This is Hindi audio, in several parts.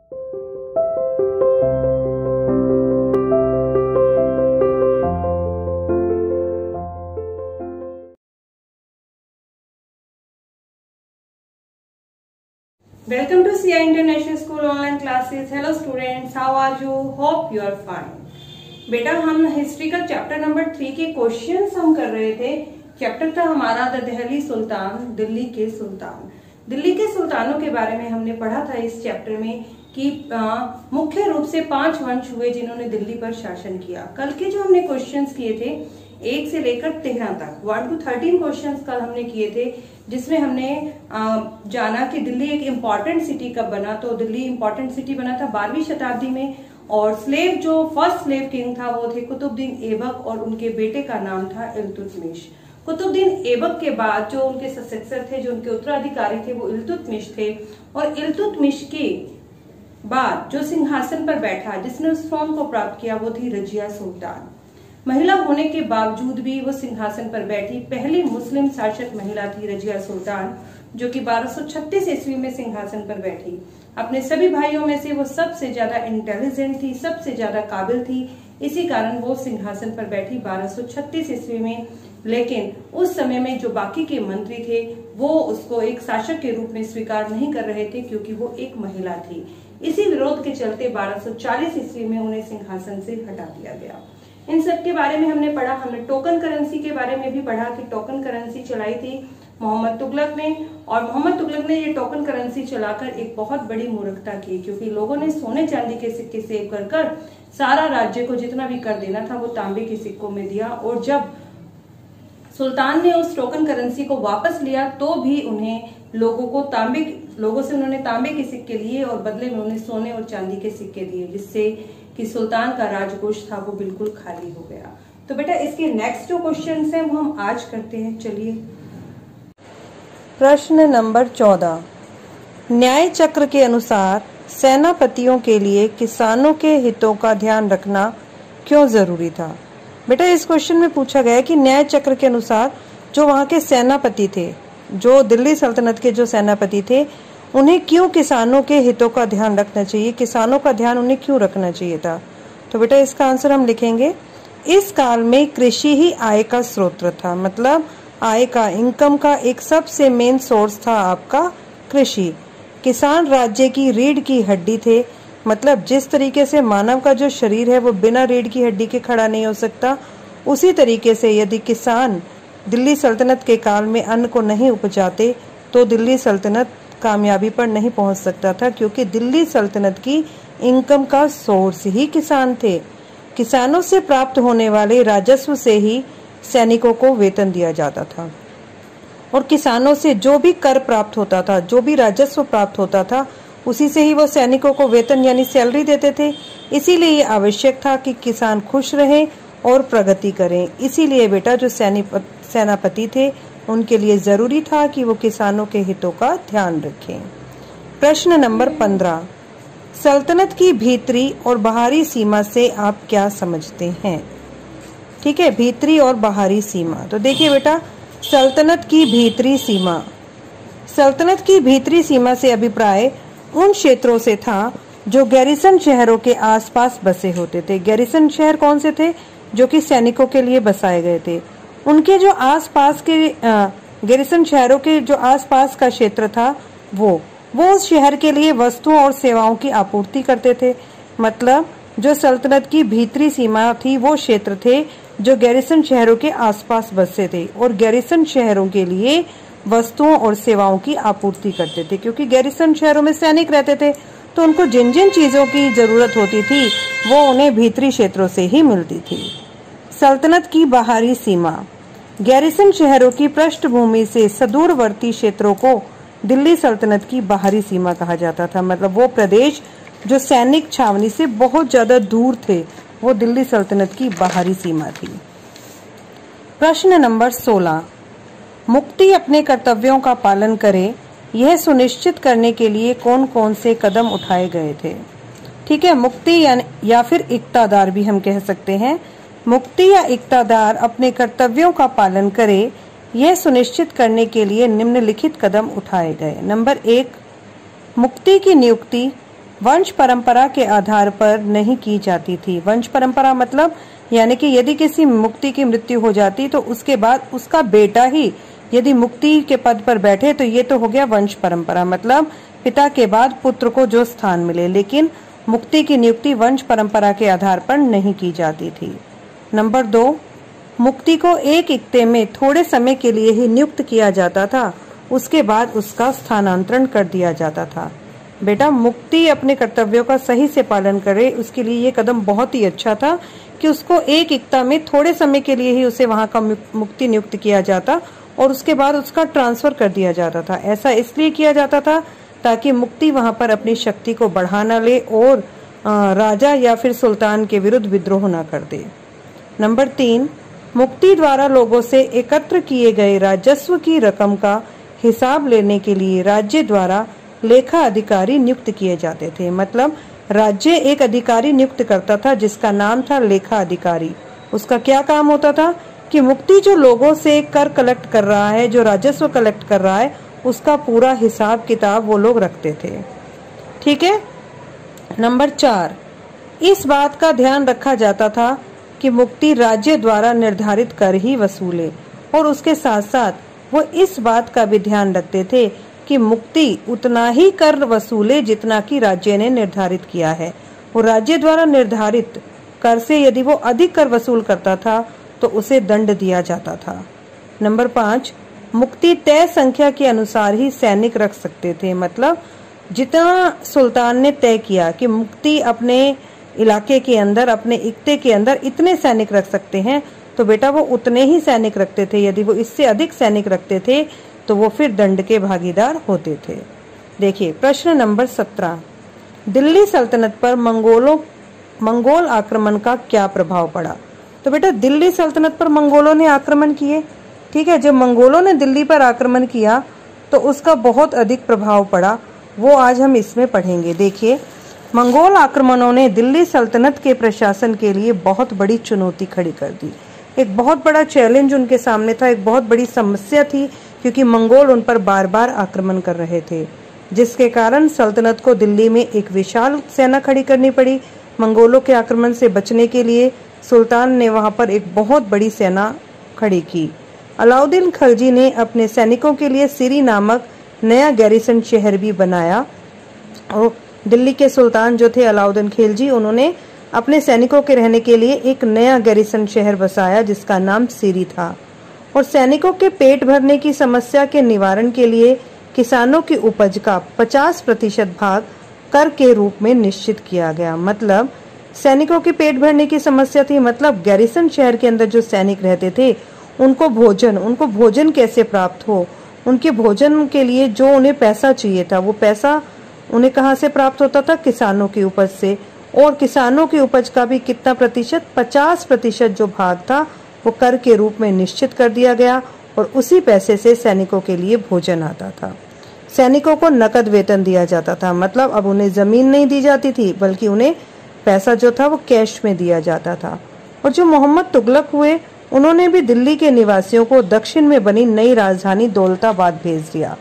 Welcome to CI International School online classes. Hello students, how are you? Hope you are fine. बेटा हम हिस्ट्री का चैप्टर नंबर 3 के क्वेश्चंस हम कर रहे थे। चैप्टर था हमारा द दिल्ली सुल्तान, दिल्ली के सुल्तान। दिल्ली के सुल्तानों के बारे में हमने पढ़ा था इस चैप्टर में कि मुख्य रूप से 5 वंश हुए जिन्होंने दिल्ली पर शासन किया। कल के जो हमने क्वेश्चंस किए थे 1 से लेकर 13 तक 1 to 13 क्वेश्चंस कल हमने किए थे, जिसमें हमने जाना कि दिल्ली एक इम्पॉर्टेंट सिटी कब बना। तो दिल्ली इम्पॉर्टेंट सिटी बना था 12वीं शताब्दी में, और स्लेव जो फर्स्ट स्लेव किंग था वो थे कुतुबुद्दीन ऐबक, और उनके बेटे का नाम था इल्तुतमिश। कुतुबुद्दीन ऐबक के बाद जो उनके सक्सेसर थे, जो उनके उत्तराधिकारी थे, वो इल्तुतमिश थे। और इल्तुतमिश के बाद जो सिंहासन पर बैठा, जिसने उस थ्रोन को प्राप्त किया, वो थी रजिया सुल्तान। महिला होने के बावजूद भी वो सिंहासन पर बैठी पहली मुस्लिम शासक महिला थी रजिया सुल्तान, जो कि 1236 ईस्वी में सिंहासन पर बैठी। अपने सभी भाइयों में से वो सबसे ज्यादा इंटेलिजेंट थी, सबसे ज्यादा काबिल थी, इसी कारण वो सिंहासन पर बैठी 1236 ईस्वी में। लेकिन उस समय में जो बाकी के मंत्री थे वो उसको एक शासक के रूप में स्वीकार नहीं कर रहे थे, क्योंकि वो एक महिला थी। इसी विरोध के चलते 1240 ईस्वी में उन्हें सिंहासन से हटा दिया गया। इन सब के बारे में हमने पढ़ा। हमने टोकन करेंसी के बारे में भी पढ़ा कि टोकन करेंसी चलाई थी मोहम्मद तुगलक ने, और मोहम्मद तुगलक ने ये टोकन करेंसी चलाकर एक बहुत बड़ी मूर्खता की, क्योंकि लोगों ने सोने चांदी के सिक्के सेव कर कर सारा राज्य को जितना भी कर देना था वो तांबे के सिक्कों में दिया। और जब सुल्तान ने उस टोकन करेंसी को वापस लिया तो भी उन्हें लोगों से उन्होंने तांबे के सिक्के लिए, और बदले में उन्हें सोने और चांदी के सिक्के दिए, जिससे कि सुल्तान का राजकोष था वो बिल्कुल खाली हो गया। तो बेटा इसके नेक्स्ट जो क्वेश्चन हैं वो हम आज करते हैं। चलिए, प्रश्न नंबर 14, न्याय चक्र के अनुसार सेनापतियों के लिए किसानों के हितों का ध्यान रखना क्यों जरूरी था। बेटा इस क्वेश्चन में पूछा गया है कि न्याय चक्र के अनुसार जो वहाँ के सेनापति थे, जो दिल्ली सल्तनत के जो सेनापति थे, उन्हें क्यों किसानों के हितों का ध्यान रखना चाहिए, किसानों का ध्यान उन्हें क्यों रखना चाहिए था। तो बेटा इसका आंसर हम लिखेंगे, इस काल में कृषि ही आय का स्रोत था। मतलब आय का, इनकम का एक सबसे मेन सोर्स था आपका कृषि। किसान राज्य की रीढ़ की हड्डी थे। मतलब जिस तरीके से मानव का जो शरीर है वो बिना रीढ़ की हड्डी के खड़ा नहीं हो सकता, उसी तरीके से यदि किसान दिल्ली सल्तनत के काल में अन्न को नहीं उपजाते तो दिल्ली सल्तनत कामयाबी पर नहीं पहुंच सकता था, क्योंकि दिल्ली सल्तनत की इनकम का सोर्स ही किसान थे। किसानों से प्राप्त होने वाले राजस्व से ही सैनिकों को वेतन दिया जाता था, और किसानों से जो भी कर प्राप्त होता था, जो भी राजस्व प्राप्त होता था, उसी से ही वो सैनिकों को वेतन यानी सैलरी देते थे। इसीलिए ये आवश्यक था कि किसान खुश रहें और प्रगति करें। इसीलिए बेटा जो सेनापति थे उनके लिए जरूरी था कि वो किसानों के हितों का ध्यान रखें। प्रश्न नंबर 15, सल्तनत की भीतरी और बाहरी सीमा से आप क्या समझते हैं। ठीक है, भीतरी और बाहरी सीमा। तो देखिए बेटा, सल्तनत की भीतरी सीमा, सल्तनत की भीतरी सीमा से अभिप्राय उन क्षेत्रों से था जो गैरिसन शहरों के आसपास बसे होते थे। गैरिसन शहर कौन से थे? जो कि सैनिकों के लिए बसाए गए थे। उनके जो आसपास के गैरिसन शहरों के जो आसपास का क्षेत्र था वो उस शहर के लिए वस्तुओं और सेवाओं की आपूर्ति करते थे। मतलब जो सल्तनत की भीतरी सीमा थी वो क्षेत्र थे जो गैरिसन शहरों के आसपास बसे थे, और गैरिसन शहरों के लिए वस्तुओं और सेवाओं की आपूर्ति करते थे, क्योंकि गैरिसन शहरों में सैनिक रहते थे, तो उनको जिन जिन चीजों की जरूरत होती थी वो उन्हें भीतरी क्षेत्रों से ही मिलती थी। सल्तनत की बाहरी सीमा, गैरिसन शहरों की पृष्ठभूमि से सुदूरवर्ती क्षेत्रों को दिल्ली सल्तनत की बाहरी सीमा कहा जाता था। मतलब वो प्रदेश जो सैनिक छावनी से बहुत ज्यादा दूर थे वो दिल्ली सल्तनत की बाहरी सीमा थी। प्रश्न नंबर 16, मुक्ति अपने कर्तव्यों का पालन करे, यह सुनिश्चित करने के लिए कौन कौन से कदम उठाए गए थे। ठीक है, मुक्ति या फिर इक्तादार भी हम कह सकते हैं। मुक्ति या इक्तादार अपने कर्तव्यों का पालन करे, यह सुनिश्चित करने के लिए निम्नलिखित कदम उठाए गए। नंबर 1, मुक्ति की नियुक्ति वंश परंपरा के आधार पर नहीं की जाती थी। वंश परंपरा मतलब यानी कि यदि किसी मुक्ति की मृत्यु हो जाती तो उसके बाद उसका बेटा ही यदि मुक्ति के पद पर बैठे तो ये तो हो गया वंश परंपरा, मतलब पिता के बाद पुत्र को जो स्थान मिले। लेकिन मुक्ति की नियुक्ति वंश परंपरा के आधार पर नहीं की जाती थी। नंबर 2, मुक्ति को एक इक्ते में थोड़े समय के लिए ही नियुक्त किया जाता था, उसके बाद उसका स्थानांतरण कर दिया जाता था। बेटा मुक्ति अपने कर्तव्यों का सही से पालन करे, उसके लिए ये कदम बहुत ही अच्छा था कि उसको एक इक्ता में थोड़े समय के लिए ही उसे वहां का मुक्ति नियुक्त किया जाता और उसके बाद उसका ट्रांसफर कर दिया जाता था। ऐसा इसलिए किया जाता था ताकि मुक्ति वहां पर अपनी शक्ति को बढ़ा न ले और राजा या फिर सुल्तान के विरुद्ध विद्रोह न कर दे। नंबर 3, मुक्ति द्वारा लोगों से एकत्र किए गए राजस्व की रकम का हिसाब लेने के लिए राज्य द्वारा लेखा अधिकारी नियुक्त किए जाते थे। मतलब राज्य एक अधिकारी नियुक्त करता था जिसका नाम था लेखा अधिकारी। उसका क्या काम होता था कि मुक्ति जो लोगों से कर कलेक्ट कर रहा है, जो राजस्व कलेक्ट कर रहा है, उसका पूरा हिसाब किताब वो लोग रखते थे। ठीक है। नंबर 4, इस बात का ध्यान रखा जाता था कि मुक्ति राज्य द्वारा निर्धारित कर ही वसूले और उसके साथ साथ वो इस बात का भी ध्यान रखते थे कि मुक्ति उतना ही कर वसूले जितना कि राज्य ने निर्धारित किया है। वो राज्य द्वारा निर्धारित कर से यदि वो अधिक कर वसूल करता था तो उसे दंड दिया जाता था। नंबर 5, मुक्ति तय संख्या के अनुसार ही सैनिक रख सकते थे। मतलब जितना सुल्तान ने तय किया कि मुक्ति अपने इलाके के अंदर, अपने इक्ते के अंदर इतने सैनिक रख सकते हैं, तो बेटा वो उतने ही सैनिक रखते थे। यदि वो इससे अधिक सैनिक रखते थे तो वो फिर दंड के भागीदार होते थे। देखिए प्रश्न नंबर 17, दिल्ली सल्तनत पर मंगोल आक्रमण का क्या प्रभाव पड़ा? तो बेटा दिल्ली सल्तनत पर मंगोलों ने आक्रमण किए। ठीक है, जब मंगोलों ने दिल्ली पर आक्रमण किया तो उसका बहुत अधिक प्रभाव पड़ा, वो आज हम इसमें पढ़ेंगे। देखिए, मंगोल आक्रमणों ने दिल्ली सल्तनत के प्रशासन के लिए बहुत बड़ी चुनौती खड़ी कर दी। एक बहुत बड़ा चैलेंज उनके सामने था, एक बहुत बड़ी समस्या थी, क्योंकि मंगोल उन पर बार बार आक्रमण कर रहे थे, जिसके कारण सल्तनत को दिल्ली में एक विशाल सेना खड़ी करनी पड़ी। मंगोलों के आक्रमण से बचने के लिए सुल्तान ने वहां पर एक बहुत बड़ी सेना खड़ी की। अलाउद्दीन खिलजी ने अपने सैनिकों के लिए सिरी नामक नया गैरिसन शहर भी बनाया और दिल्ली के सुल्तान जो थे अलाउद्दीन खिलजी, उन्होंने अपने सैनिकों के रहने के लिए एक नया गैरिसन शहर बसाया जिसका नाम सिरी था। और सैनिकों के पेट भरने की समस्या के निवारण के लिए किसानों की उपज का 50% भाग कर के रूप में निश्चित किया गया। मतलब सैनिकों के पेट भरने की समस्या थी, मतलब गैरिसन शहर के अंदर जो सैनिक रहते थे उनको भोजन कैसे प्राप्त हो, उनके भोजन के लिए जो उन्हें पैसा चाहिए था वो पैसा उन्हें कहाँ से प्राप्त होता था? किसानों की उपज से। और किसानों की उपज का भी कितना प्रतिशत? 50% जो भाग था वो कर के रूप में निश्चित कर दिया गया और उसी पैसे से सैनिकों के लिए भोजन आता था। सैनिकों को नकद वेतन दिया जाता था, मतलब अब उन्हें जमीन नहीं दी जाती थी बल्कि उन्हें पैसा जो था वो कैश में दिया जाता था। और जो मोहम्मद तुगलक हुए उन्होंने भी दिल्ली के निवासियों को दक्षिण में बनी नई राजधानी दौलताबाद भेज दिया।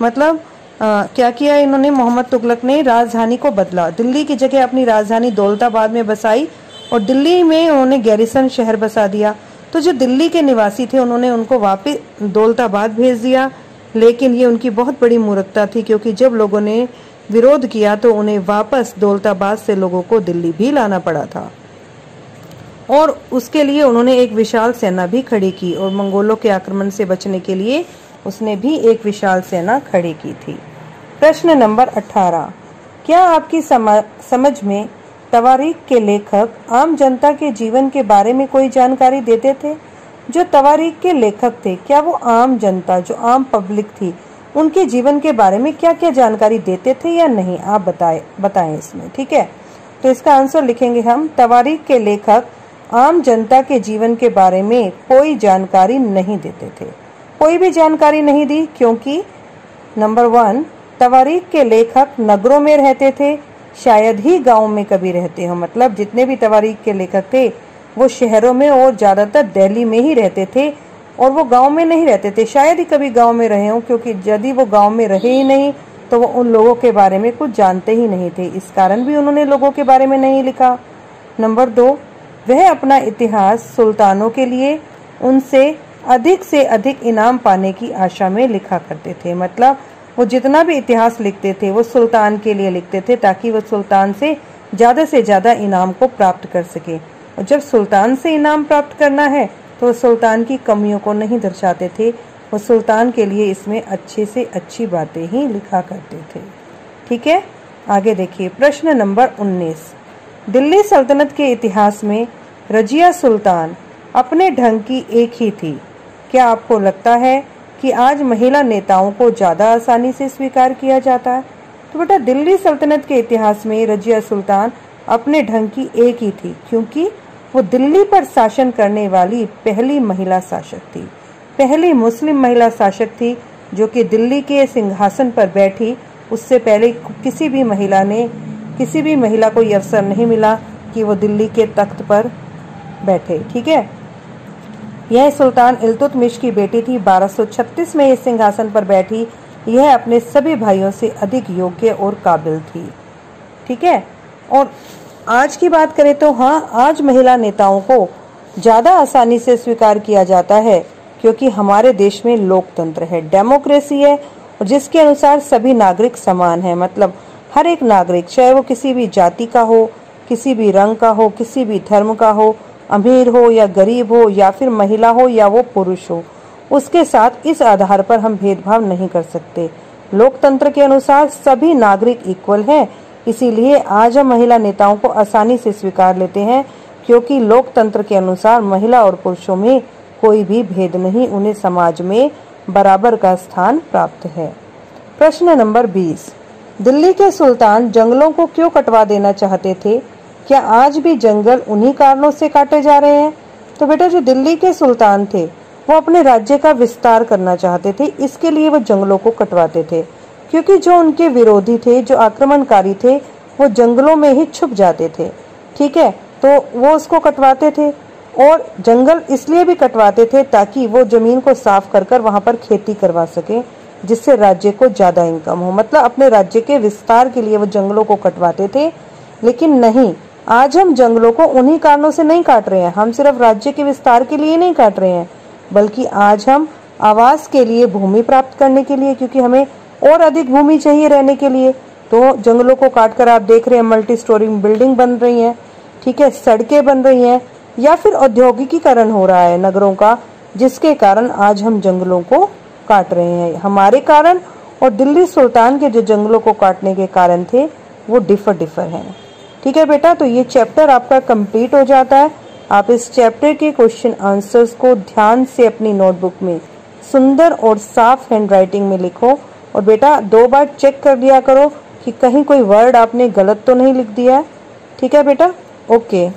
मतलब क्या किया इन्होंने? मोहम्मद तुगलक ने राजधानी को बदला, दिल्ली की जगह अपनी राजधानी दौलताबाद में बसाई और दिल्ली में उन्होंने गैरिसन शहर बसा दिया। तो जो दिल्ली के निवासी थे उन्होंने उनको वापस दौलताबाद भेज दिया, लेकिन ये उनकी बहुत बड़ी मूर्खता थी, क्योंकि जब लोगों ने विरोध किया तो उन्हें वापस दौलताबाद से लोगों को दिल्ली भी लाना पड़ा था। और उसके लिए उन्होंने एक विशाल सेना भी खड़ी की और मंगोलों के आक्रमण से बचने के लिए उसने भी एक विशाल सेना खड़ी की थी। प्रश्न नंबर 18, क्या आपकी समझ में तवारीख के लेखक आम जनता के जीवन के बारे में कोई जानकारी देते थे? जो तवारीख के लेखक थे, क्या वो आम जनता, जो आम पब्लिक थी, उनके जीवन के बारे में क्या क्या जानकारी देते थे या नहीं? आप बताएं इसमें। ठीक है, तो इसका आंसर लिखेंगे हम, तवारीख के लेखक आम जनता के जीवन के बारे में कोई जानकारी नहीं देते थे, कोई भी जानकारी नहीं दी, क्योंकि नंबर 1, तवारीख के लेखक नगरों में रहते थे, शायद ही गांव में कभी रहते हो। मतलब जितने भी तवारीख के लेखक थे वो शहरों में और ज्यादातर दिल्ली में ही रहते थे और वो गांव में नहीं रहते थे, शायद ही कभी गांव में रहे हों, क्योंकि यदि वो गांव में रहे ही नहीं तो वो उन लोगों के बारे में कुछ जानते ही नहीं थे, इस कारण भी उन्होंने लोगों के बारे में नहीं लिखा। नंबर 2, वह अपना इतिहास सुल्तानों के लिए उनसे से अधिक इनाम पाने की आशा में लिखा करते थे। मतलब वो जितना भी इतिहास लिखते थे वो सुल्तान के लिए लिखते थे, ताकि वो सुल्तान से ज़्यादा इनाम को प्राप्त कर सके। और जब सुल्तान से इनाम प्राप्त करना है तो वो सुल्तान की कमियों को नहीं दर्शाते थे, वो सुल्तान के लिए इसमें अच्छे से अच्छी बातें ही लिखा करते थे। ठीक है, आगे देखिए प्रश्न नंबर 19। दिल्ली सल्तनत के इतिहास में रजिया सुल्तान अपने ढंग की एक ही थी। क्या आपको लगता है कि आज महिला नेताओं को ज़्यादा आसानी से स्वीकार किया जाता है? तो बेटा दिल्ली सल्तनत के इतिहास में रजिया सुल्तान अपने ढंग की एक ही थी, क्योंकि वो दिल्ली पर शासन करने वाली पहली महिला शासक थी, पहली मुस्लिम महिला शासक थी जो कि दिल्ली के सिंहासन पर बैठी। उससे पहले किसी भी महिला को ये अवसर नहीं मिला कि वो दिल्ली के तख्त पर बैठे। ठीक है, यह सुल्तान इल्तुतमिश की बेटी थी। 1236 में इस सिंहासन पर बैठी। यह अपने सभी भाइयों से अधिक योग्य और काबिल थी। ठीक है, और आज की बात करें तो हाँ, आज महिला नेताओं को ज्यादा आसानी से स्वीकार किया जाता है, क्योंकि हमारे देश में लोकतंत्र है, डेमोक्रेसी है, और जिसके अनुसार सभी नागरिक समान है। मतलब हर एक नागरिक, चाहे वो किसी भी जाति का हो, किसी भी रंग का हो, किसी भी धर्म का हो, अमीर हो या गरीब हो, या फिर महिला हो या वो पुरुष हो, उसके साथ इस आधार पर हम भेदभाव नहीं कर सकते। लोकतंत्र के अनुसार सभी नागरिक इक्वल हैं, इसीलिए आज हम महिला नेताओं को आसानी से स्वीकार लेते हैं, क्योंकि लोकतंत्र के अनुसार महिला और पुरुषों में कोई भी भेद नहीं, उन्हें समाज में बराबर का स्थान प्राप्त है। प्रश्न नंबर 20। दिल्ली के सुल्तान जंगलों को क्यों कटवा देना चाहते थे? क्या आज भी जंगल उन्हीं कारणों से काटे जा रहे हैं? तो बेटा जो दिल्ली के सुल्तान थे वो अपने राज्य का विस्तार करना चाहते थे, इसके लिए वो जंगलों को कटवाते थे, क्योंकि जो उनके विरोधी थे, जो आक्रमणकारी थे, वो जंगलों में ही छुप जाते थे। ठीक है, तो वो उसको कटवाते थे, और जंगल इसलिए भी कटवाते थे ताकि वो जमीन को साफ कर वहां पर खेती करवा सके, जिससे राज्य को ज्यादा इनकम हो। मतलब अपने राज्य के विस्तार के लिए वो जंगलों को कटवाते थे। लेकिन नहीं, आज हम जंगलों को उन्हीं कारणों से नहीं काट रहे हैं, हम सिर्फ राज्य के विस्तार के लिए नहीं काट रहे हैं, बल्कि आज हम आवास के लिए, भूमि प्राप्त करने के लिए, क्योंकि हमें और अधिक भूमि चाहिए रहने के लिए, तो जंगलों को काटकर आप देख रहे हैं मल्टी स्टोरी बिल्डिंग बन रही हैं। ठीक है, सड़कें बन रही हैं, या फिर औद्योगिकीकरण हो रहा है नगरों का, जिसके कारण आज हम जंगलों को काट रहे हैं। हमारे कारण और दिल्ली सुल्तान के जो जंगलों को काटने के कारण थे वो डिफर हैं। ठीक है बेटा, तो ये चैप्टर आपका कंप्लीट हो जाता है। आप इस चैप्टर के क्वेश्चन आंसर्स को ध्यान से अपनी नोटबुक में सुंदर और साफ हैंडराइटिंग में लिखो, और बेटा 2 बार चेक कर लिया करो कि कहीं कोई वर्ड आपने गलत तो नहीं लिख दिया है। ठीक है बेटा, ओके।